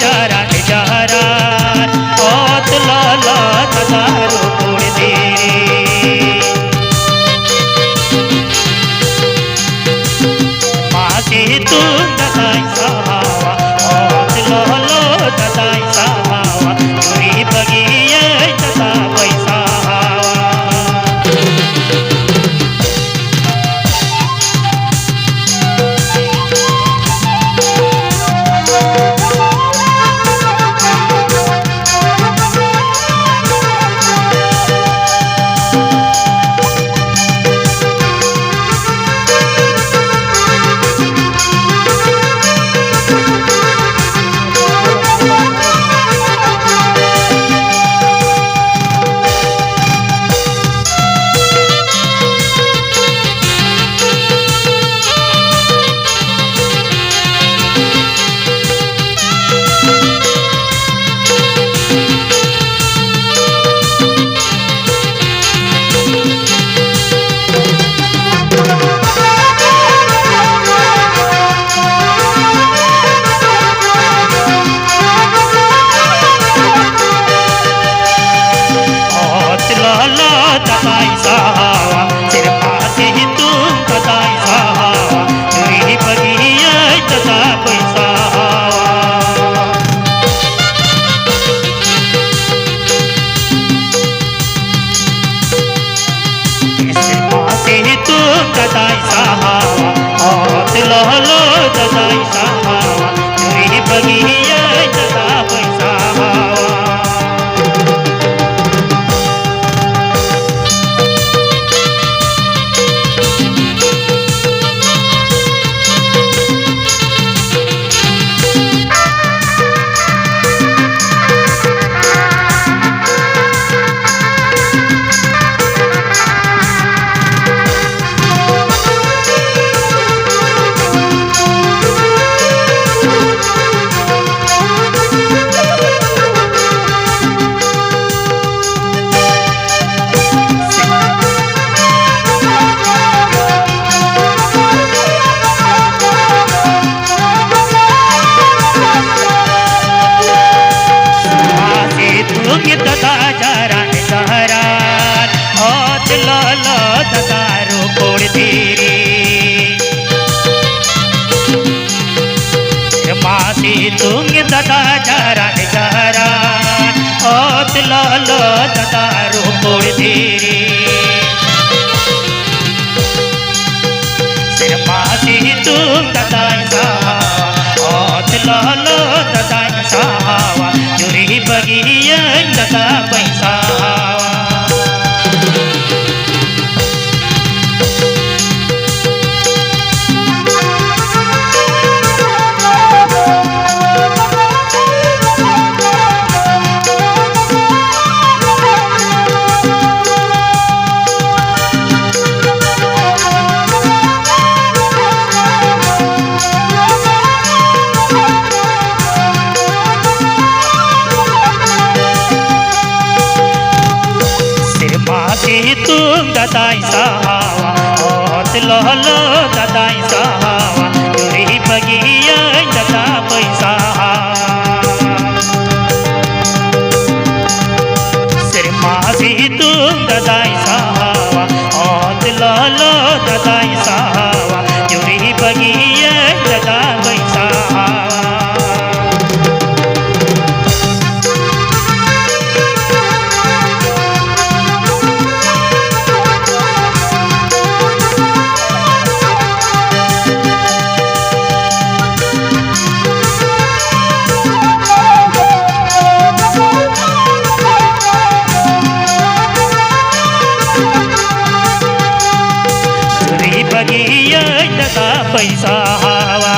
जरा जहरा ओत लाला दारू कोड़ दे मासी तू दसाई सहावा ओत लाला दसाई सहावा चोरी बगिया दसा पैसा दारू कोड़ दे मासी तुंग दादा जरा जहरा ओत लालो दारू कोड़ दे मासी तुंग दादा ओत लालो दादा सहावा चोरी बगिया दादा पैसा तुम दादाई सहावा ओत लालो दादाई सहावा चोरी बगिया दादा पैसा सिर मासी तुम दादाई सहावा ओत लालो दादाई सहावा चोरी बगिया दादा पैसा पैसा हवा